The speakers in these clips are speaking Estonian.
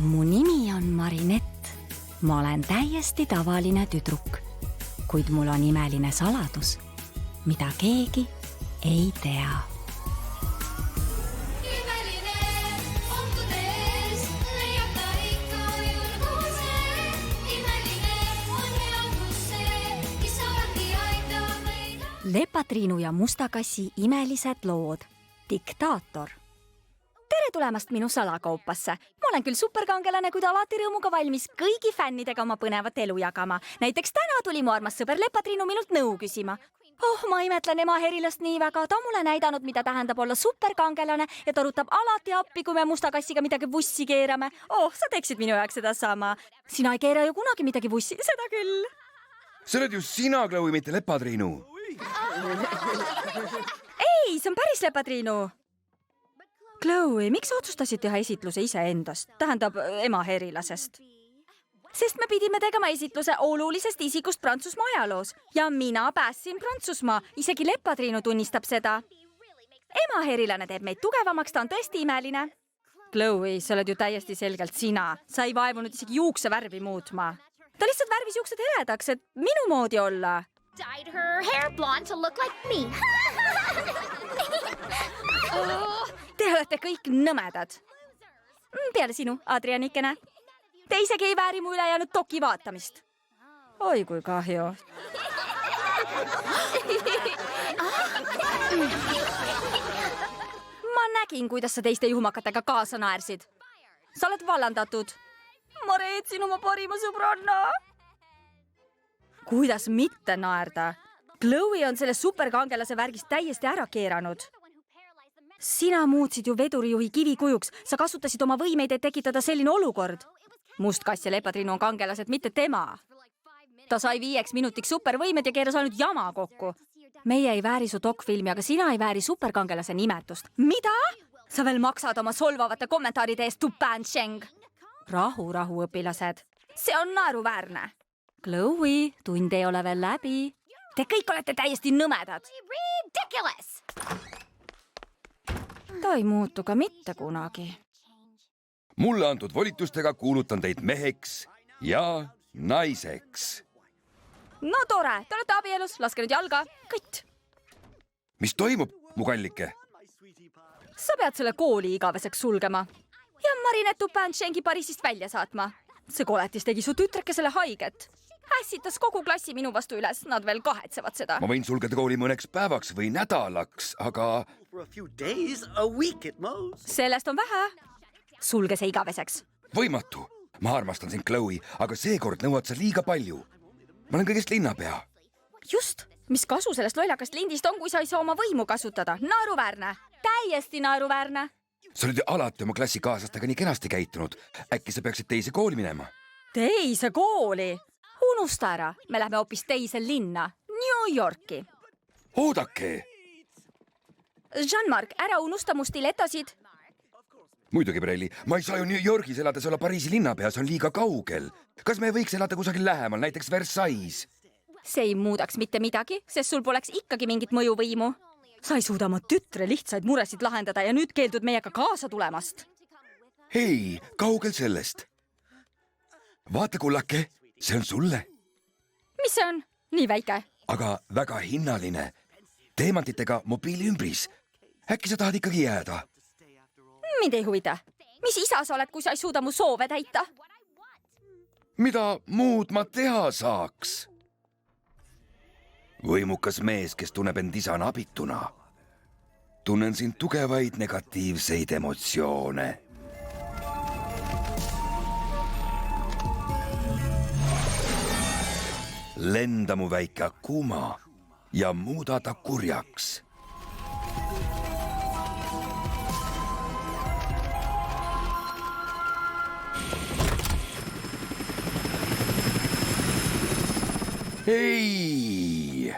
Mu nimi on Marinett. Ma olen täiesti tavaline tüdruk, kuid mul on imeline saladus, mida keegi ei tea. Lepatriinu ja Mustakassi imelised lood. Diktaator. Tere tulemast minu salakaupasse. Ma olen küll superkangelane, kuid alati rõõmuga valmis kõigi fännidega oma põnevat elu jagama. Näiteks täna tuli mu armas sõber Lepatriinu minult nõu küsima. Ma imetlen ema Herilast nii väga. Ta on mulle näidanud, mida tähendab olla superkangelane ja ta rutab alati appi, kui me Mustakassiga midagi vussi keerame. Sa teeksid minu jaoks seda sama. Sina ei keera ju kunagi midagi vussi, seda küll. See oled ju sina, Chloe, mitte Lepatriinu. Ei, see on päris Lepatriinu. Chloe, miks otsustasid teha esitluse iseendast? Tähendab ema Herilasest. Sest me pidime tegema esitluse olulisest isikust Prantsusmaa ajaloos. Ja mina päässin Prantsusmaa. Isegi Lepatriinu tunnistab seda. Ema Herilane teeb meid tugevamaks, ta on tõesti imeline. Chloe, sa oled ju täiesti selgelt sina. Sa ei vaevunud isegi juukse värvi muutma. Ta lihtsalt värvis juuksed heledaks, et minu moodi olla. Dyed her hair blonde to look like me. Te olete kõik nõmedad. Peale sinu, Adrianikene. Te isegi ei vääri mu ülejäänud doki vaatamist. Oi, kui kahju. Ma nägin, kuidas sa teiste juhumakatega kaasa naersid. Sa oled vallandatud. Ma reetsin oma parima sõbranna. Kuidas mitte naerda? Chloe on selle superkangelase värgist täiesti ära keeranud. Sina muutsid ju vedurijuhi kivikujuks. Sa kasutasid oma võimeid, et tekitada selline olukord. Mustkass ja Lepatriinu on kangelased, mitte tema. Ta sai 5 minutiks supervõimed ja keeras ainult jama kokku. Meie ei vääri su dokfilmi, aga sina ei vääri superkangelase nimetust. Mida? Sa veel maksad oma solvavate kommentaaride eest, Tupin Sheng. Rahu, õpilased. See on naeruväärne. Chloe, tund ei ole veel läbi. Te kõik olete täiesti nõmedad. Ridiculous! Ta ei muutu ka mitte kunagi. Mulle antud volitustega kuulutan teid meheks ja naiseks. No tore, te olete abielus, laske nüüd jalga. Kõtt. Mis toimub, mu kallike? Sa pead selle kooli igaveseks sulgema. Ja Marinett Tupin Shengi Pariisist välja saatma. See koletis tegi su tütrekesele haiget. Ässitas kogu klassi minu vastu üles, nad veel kahetsevad seda. Ma võin sulgeda kooli mõneks päevaks või nädalaks, aga... Sellest on vähe. Sulge see igaveseks. Võimatu. Ma armastan sind, Chloe, aga seekord nõuad sa liiga palju. Ma olen kõigest linnapea. Just. Mis kasu sellest lollakast lindist on, kui sa ei saa oma võimu kasutada? Naeruväärne. Täiesti naeruväärne. Sa oled ju alati oma klassikaaslastega nii kenasti käitunud. Äkki sa peaksid teise kooli minema? Teise kooli? Unusta ära. Me lähme hoopis teise linna. New Yorki. Oodake! Jean-Marc, ära unusta mu stiletosid. Muidugi, Brelli. Ma ei saa ju New Yorgis elades olla Pariisi linnapea, see on liiga kaugel. Kas me võiks elada kusagil lähemal, näiteks Versailles? See ei muudaks mitte midagi, sest sul poleks ikkagi mingit mõjuvõimu. Sa ei suuda oma tütre lihtsaid muresid lahendada ja nüüd keeldud meiega kaasa tulemast. Hei, kaugel sellest. Vaata, kullake, see on sulle. Mis see on? Nii väike. Aga väga hinnaline. Teemantitega mobiiliümbris. Äkki sa tahad ikkagi jääda? Mind ei huvita. Mis isa sa oled, kui sa ei suuda mu soove täita? Mida muud ma teha saaks? Võimukas mees, kes tunneb end isana abituna. Tunnen siin tugevaid negatiivseid emotsioone. Lenda mu väike Akuma ja muuda ta kurjaks. Hei!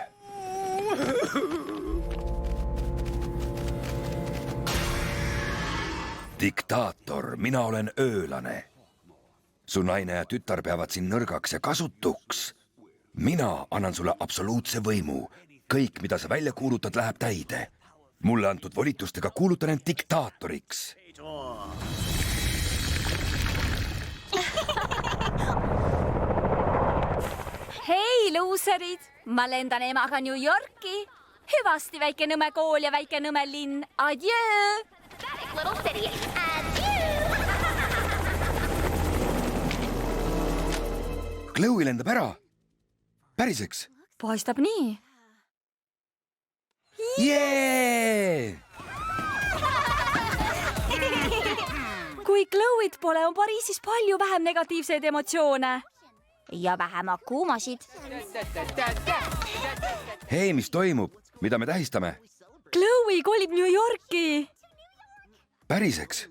Diktaator, mina olen öölane. Su naine ja tütar peavad siin nõrgaks ja kasutuks. Mina annan sulle absoluutse võimu. Kõik, mida sa välja kuulutad, läheb täide. Mulle antud volitustega kuulutan end diktaatoriks. luuserid, ma lendan emaga New Yorki. Hüvasti, väike nõme kool ja väike nõme linn. Adjöö! Pathetic little city. Adieu! Chloe lendab ära. Päriseks. Paistab nii. Jee! Kui Chloe'd pole, on Pariisis palju vähem negatiivseid emotsioone. Ja vähem akuumasid. Hei, mis toimub? Mida me tähistame? Chloe kolib New Yorki. Päriseks.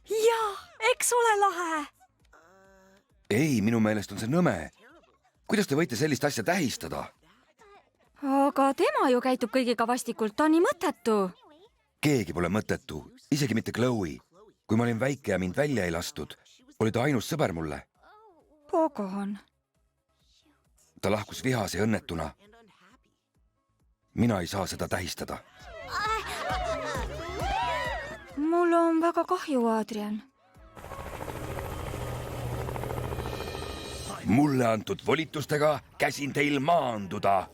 Jaa, eks ole lahe. Ei, minu meelest on see nõme. Kuidas te võite sellist asja tähistada? Aga tema ju käitub kõigiga vastikult, ta on nii mõttetu. Keegi pole mõttetu, isegi mitte Chloe. Kui ma olin väike ja mind välja ei lastud, oli ta ainus sõber mulle. Pagan. Ta lahkus vihase ja õnnetuna. Mina ei saa seda tähistada. Mul on väga kahju, Adrian. Mulle antud volitustega käsin teil maanduda.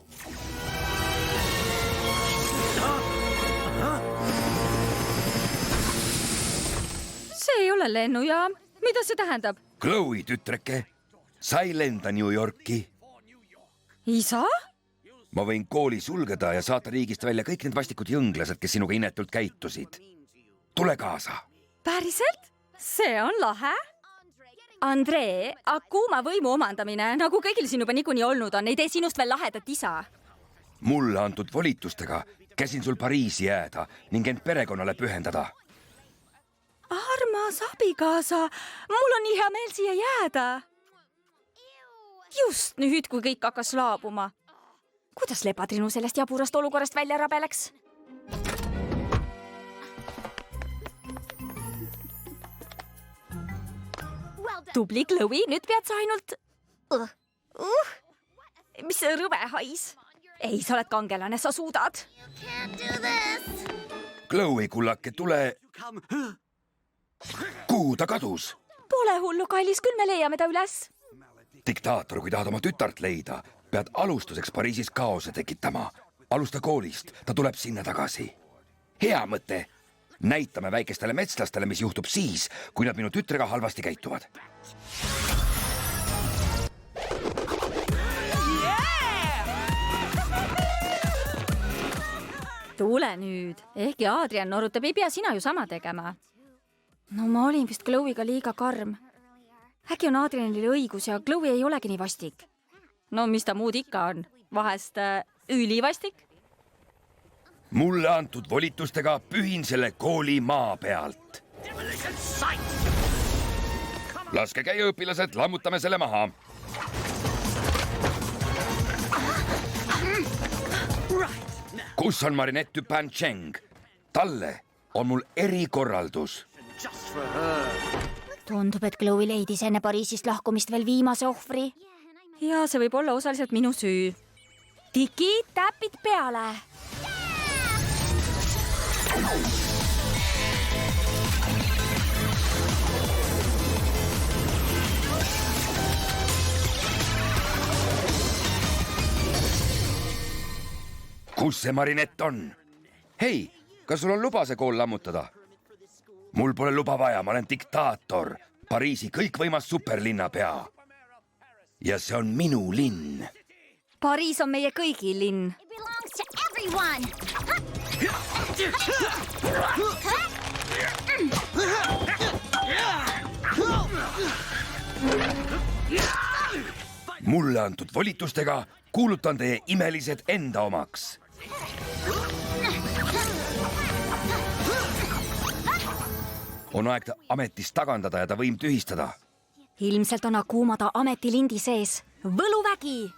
See ei ole lennujaam. Mida see tähendab? Chloe, tütreke, sa ei lenda New Yorki. Isa? Ma võin kooli sulgeda ja saata riigist välja kõik need vastikud jõnglased, kes sinuga inetult käitusid. Tule kaasa. Päriselt? See on lahe. Andree, Akuma võimu omandamine, nagu kõigil siin juba niikuinii olnud on, ei tee sinust veel lahedat isa. Mulle antud volitustega käsin sul Pariisi jääda ning end perekonnale pühendada. Armas abikaasa, mul on nii hea meel siia jääda. Just nüüd, kui kõik hakkas laabuma. Kuidas Lepatrinu sellest jaburast olukorrast välja rabeleks? Tubli Chloe, nüüd pead sa ainult... Mis see rõve hais? Ei, sa oled kangelane, sa suudad. Can't do this. Chloe, kullake, tule... Kuhu ta kadus? Pole hullu, kallis, küll me leiame ta üles. Diktaator, kui tahad oma tütart leida, pead alustuseks Pariisis kaose tekitama. Alusta koolist, ta tuleb sinna tagasi. Hea mõte. Näitame väikestele metslastele, mis juhtub siis, kui nad minu tütrega halvasti käituvad. Tule nüüd, ehkki Adrian norutab, ei pea sina ju sama tegema. No ma olin vist Chloe'ga liiga karm. Äkki on Adrianil õigus ja Chloe ei olegi nii vastik. No mis ta muud ikka on? Vahest ülivastik? Mulle antud volitustega pühin selle kooli maa pealt. Laske käia, õpilased, lammutame selle maha. Kus on Marinette Dupin-Cheng? Talle on mul erikorraldus. Tundub, et Chloe leidis enne Pariisist lahkumist veel viimase ohvri. Ja see võib olla osaliselt minu süü. Tiki, täpid peale! Kus see Marinette on? Hei, kas sul on luba see kool lammutada? Mul pole luba vaja, ma olen diktaator, Pariisi kõikvõimas superlinnapea. Ja see on minu linn. Pariis on meie kõigi linn. It belongs to everyone. Mulle antud volitustega kuulutan teie imelised enda omaks. On aeg ta ametist tagandada ja ta võim tühistada. Ilmselt on Akuma ta ametilindi sees. Võluvägi!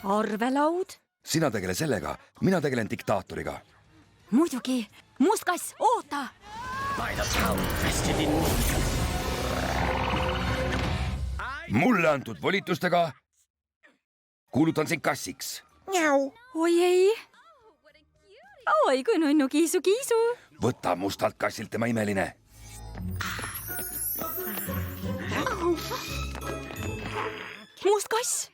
Arvelaud? Sina tegele sellega, mina tegelen diktaatoriga. Muidugi. Mustkass, oota! Mulle antud volitustega kuulutan sind kassiks. Oi ei! Oi, kui nunnu kiisu. Võta mustalt kassilt tema imeline. must kass.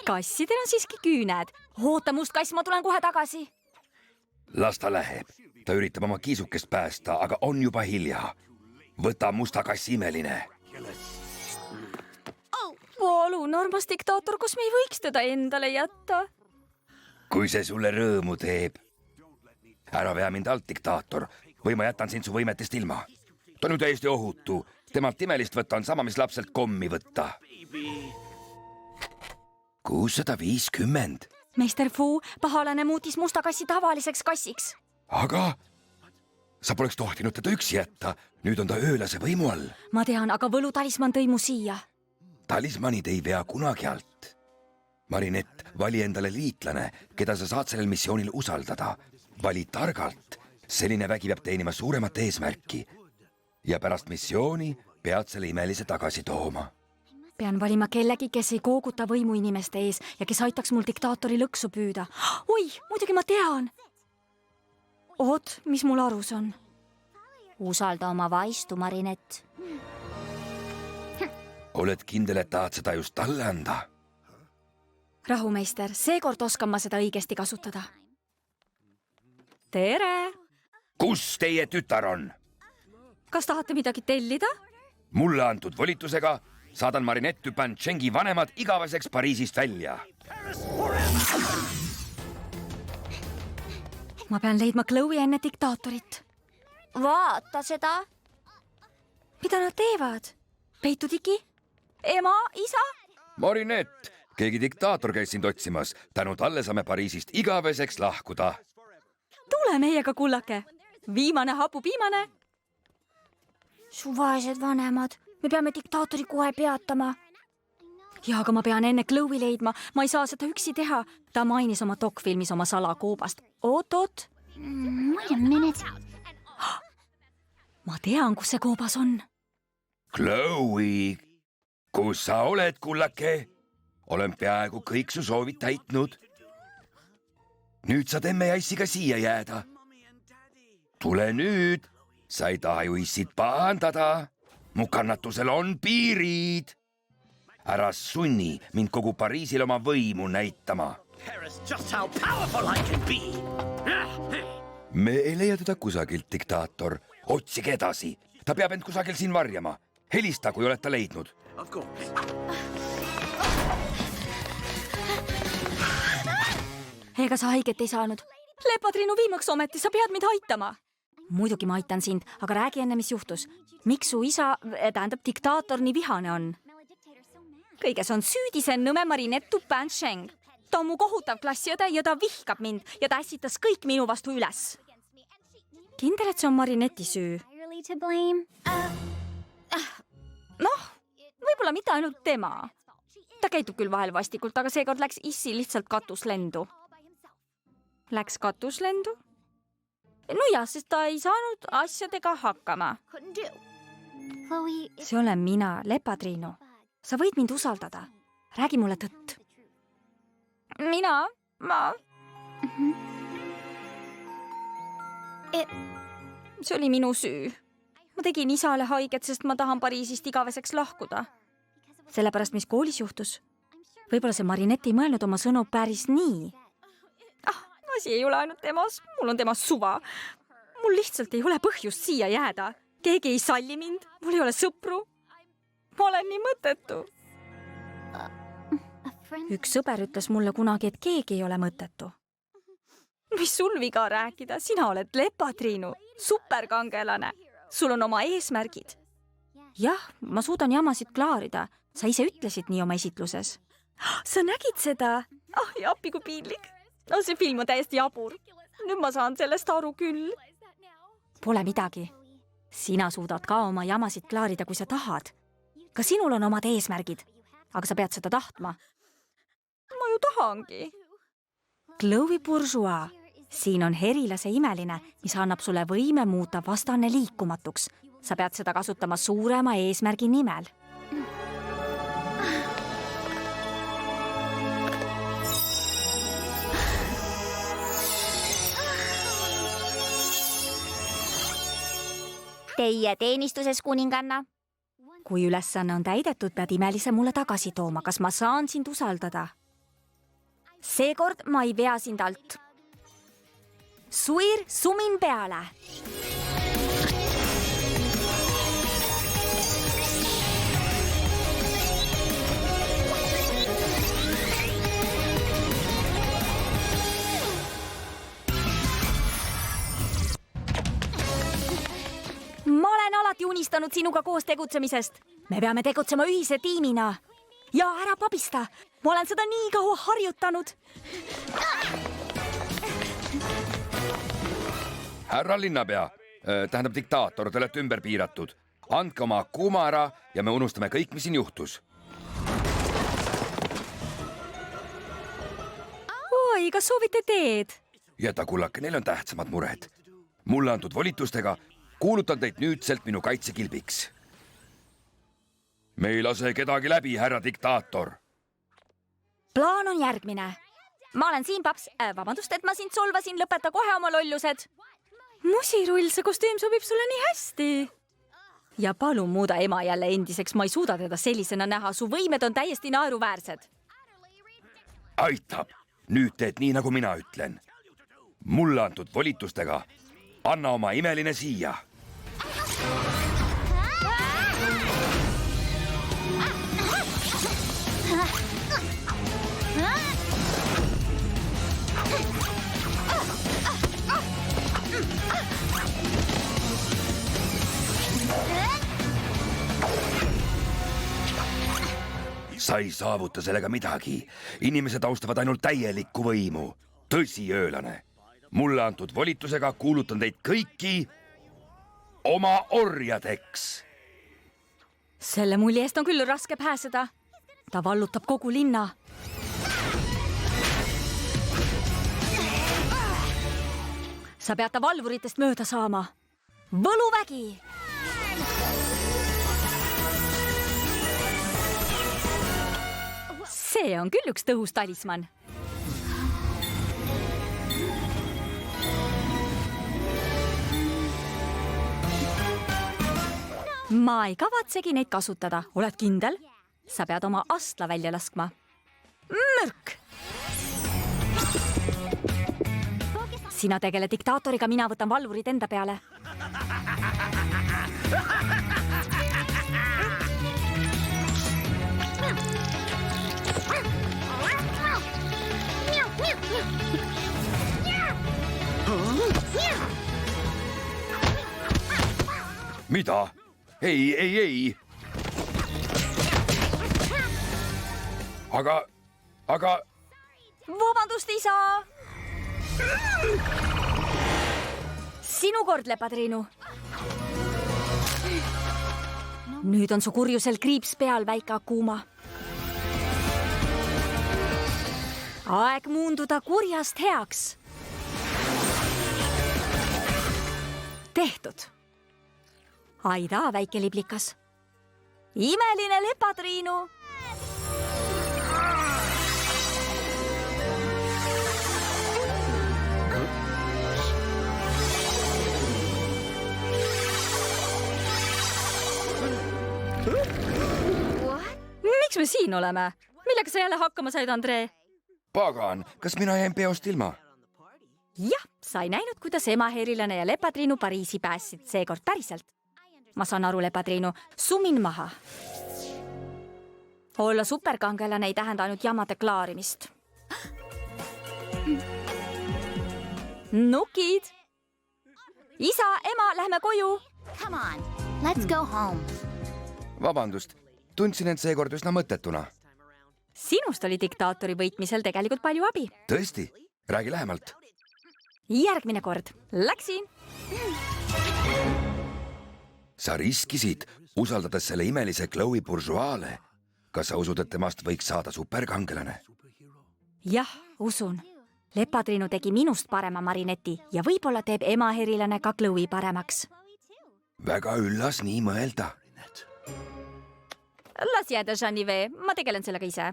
Kassidel on siiski küüned. Oota, must kass, ma tulen kohe tagasi. las ta läheb. Ta üritab oma kiisukest päästa, aga on juba hilja. Võta musta kassi imeline. Palun, armas diktaator, kas me ei võiks teda endale jätta? Kui see sulle rõõmu teeb. Ära vea mind alt, diktaator, või ma jätan sind su võimetest ilma. Ta on ju täiesti ohutu. Temalt imelist võtta on sama, mis lapselt kommi võtta. 650. Meister Fu, pahalane muutis musta kassi tavaliseks kassiks. Aga sa poleks tohtinud teda üksi jätta. Nüüd on ta öölase võimu all. Ma tean, aga võlutalisman tõi mu siia. Talismanid ei vea kunagi alt. Marinett, vali endale liitlane, keda sa saad sellel missioonil usaldada. Vali targalt. Selline vägi peab teenima suuremat eesmärki. Ja pärast missiooni pead selle imelise tagasi tooma. Pean valima kellegi, kes ei kooguta võimu inimeste ees ja kes aitaks mul diktaatori lõksu püüda. Oi, muidugi ma tean. Oot, mis mul arus on? Usalda oma vaistu, Marinett. Oled kindel, et tahad seda just talle anda? Rahumeister, seekord oskan ma seda õigesti kasutada. Tere! Kus teie tütar on? Kas tahate midagi tellida? Mulle antud volitusega saadan Marinett Dupanchengi vanemad igaveseks Pariisist välja. Ma pean leidma Chloe enne diktaatorit. Vaata seda. Mida nad teevad? Peitudiki? Ema? Isa? Marinett, keegi diktaator käis sind otsimas. Tänu talle saame Pariisist igaveseks lahkuda. Tule meiega, kullake. Viimane hapupiimane. Su vaesed vanemad. Me peame diktaatori kohe peatama. Ja, aga ma pean enne Chloe leidma. Ma ei saa seda üksi teha. Ta mainis oma dokfilmis oma salakoobast. Oot. Wait a minute. Ma tean, kus see koobas on. Chloe, kus sa oled, kullake? Olen peaaegu kõik su soovid täitnud. Nüüd saad emme ja issiga siia jääda. Tule nüüd. Sa ei taha ju issid pahandada. Mu kannatusel on piirid. Ära sunni mind kogu Pariisil oma võimu näitama. Me ei leia teda kusagilt, diktaator. Otsige edasi. Ta peab end kusagil siin varjama. Helista, kui oled ta leidnud. Ega sa haiget ei saanud. Lepatrinu, viimaks ometi, sa pead mind aitama. Muidugi ma aitan sind, aga räägi enne, mis juhtus. Miks su isa, tähendab diktaator, nii vihane on? Kõiges on süüdi see nõme Marinett Dupancheng. Ta on mu kohutav klassiõde ja ta vihkab mind ja ta ässitas kõik minu vastu üles. Kindel, et see on Marinetti süü? Noh, võib-olla mitte ainult tema. Ta käitub küll vahel vastikult, aga seekord läks issi lihtsalt katuslendu. Läks katuslendu? No jah, sest ta ei saanud asjadega hakkama. See olen mina, Lepatrinu. Sa võid mind usaldada. Räägi mulle tõtt. Ma... See oli minu süü. Ma tegin isale haiget, sest ma tahan Pariisist igaveseks lahkuda. Sellepärast, mis koolis juhtus. Võib-olla see Marinett ei mõelnud oma sõnu päris nii. Asi ei ole ainult temas. Mul on temas suva. Mul lihtsalt ei ole põhjust siia jääda. Keegi ei salli mind. Mul ei ole sõpru. Ma olen nii mõttetu. Üks sõber ütles mulle kunagi, et keegi ei ole mõttetu. Mis sul viga rääkida? Sina oled Lepatrinu, superkangelane. Sul on oma eesmärgid. Jah, ma suudan jamasid klaarida. Sa ise ütlesid nii oma esitluses. Sa nägid seda? Ja appi kui piinlik. See film on täiesti jabur. Nüüd ma saan sellest aru küll. Pole midagi. Sina suudad ka oma jamasid klaarida, kui sa tahad. Ka sinul on omad eesmärgid, aga sa pead seda tahtma. Ma ju tahangi. Chloe Bourgeois. Siin on herilase imeline, mis annab sulle võime muuta vastane liikumatuks. Sa pead seda kasutama suurema eesmärgi nimel. Teie teenistuses, kuninganna. kui ülesanne on täidetud, pead imelise mulle tagasi tooma. Kas ma saan sind usaldada? Seekord ma ei vea sind alt. Suir, sumin peale. Ma olen alati unistanud sinuga koos tegutsemisest. Me peame tegutsema ühise tiimina. Ja ära pabista. Ma olen seda nii kaua harjutanud. Härra linnapea, tähendab diktaator, te olete ümber piiratud. Andke oma Akuma ära ja me unustame kõik, mis siin juhtus. Oi, kas soovite teed? Jäta kullake, neil on tähtsamad mured. Mulle antud volitustega kuulutan teid nüüdselt minu kaitsekilbiks. Me ei lase kedagi läbi, härra diktaator. Plaan on järgmine. Ma olen siin, paps. Vabandust, et ma sind solvasin. Lõpeta kohe oma lollused. Musirull, see kostüüm sobib sulle nii hästi. Ja palun muuda ema jälle endiseks. Ma ei suuda teda sellisena näha. Su võimed on täiesti naeruväärsed. Aitab. Nüüd teed nii, nagu mina ütlen. Mulle antud volitustega anna oma imeline siia. Sa ei saavuta sellega midagi. Inimesed austavad ainult täielikku võimu. Tõsi, öölane. Mulle antud volitusega kuulutan teid kõiki oma orjadeks. Selle mulje eest on küll raske pääseda. Ta vallutab kogu linna. Sa pead ta valvuritest mööda saama. Võluvägi! See on küll üks tõhus talisman. Ma ei kavatsegi neid kasutada. Oled kindel? Sa pead oma astla välja laskma. Mürk! Sina tegele diktaatoriga, mina võtan valvurid enda peale. Mida? Ei. Aga... Vabandust, isa! Sinu kord, Lepatriinu. Nüüd on su kurjusel kriips peal, väike Akuma. Aeg muunduda kurjast heaks. Tehtud. Aida, väike liblikas. Imeline Lepatriinu. Miks me siin oleme? Millega sa jälle hakkama said, Andree? Pagan, kas mina jäin peost ilma? Jah, sa ei näinud, kuidas emaherilane ja Lepatriinu Pariisi päässid seekord päriselt. Ma saan aru, Lepatriinu, sumin maha. Olla superkangelane ei tähenda ainult jamade klaarimist. Nukid! Isa, ema, lähme koju! Come on, let's go home. Vabandust, tundsin end seekord üsna mõttetuna. Sinust oli diktaatori võitmisel tegelikult palju abi. Tõesti, räägi lähemalt. Järgmine kord. Läksin! Sa riskisid, usaldades selle imelise Chloe Bourgeois'le. Kas sa usud, et temast võiks saada superkangelane? Jah, usun. Lepatriinu tegi minust parema marineti ja võib-olla teeb emaherilane ka Chloe paremaks. Väga üllas nii mõelda. Las jääda, Jeannive, ma tegelen sellega ise.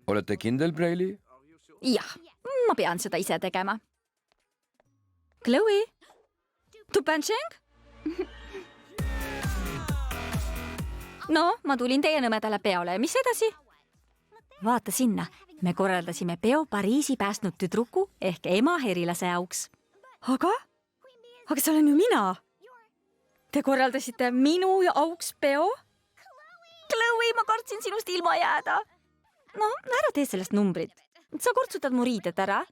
Olete kindel, Braili? Jah, ma pean seda ise tegema. Chloe? Tupancheng? no, ma tulin teie nõmedale peole. Mis edasi? Vaata sinna. Me korraldasime peo Pariisi päästnud tüdruku ehk ema herilase auks. Aga see olen ju mina. Te korraldasite minu auks peo? Chloe, ma kartsin sinust ilma jääda. No, ära tee sellest numbrit. Sa kortsutad mu riided ära.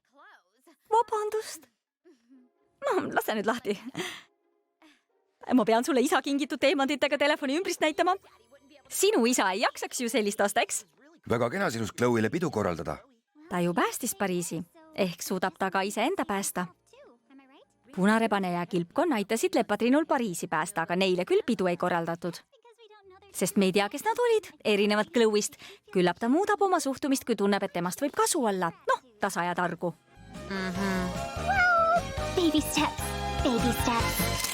Vabandust. No, lase nüüd lahti. Ma pean sulle isa kingitud teemantidega telefoni ümbrist näitama. Sinu isa ei jaksaks ju sellist osteks. väga kena sinust Chloe'le pidu korraldada. Ta ju päästis Pariisi, ehk suudab ta ka iseenda päästa. Punarebane ja kilpkon aitasid Lepatrinul Pariisi päästa, aga neile küll pidu ei korraldatud. Sest me ei tea, kes nad olid, erinevalt Chloe'st. Küllap ta muudab oma suhtumist, kui tunneb, et temast võib kasu olla. Noh, tasa ja targu. Baby steps, baby steps.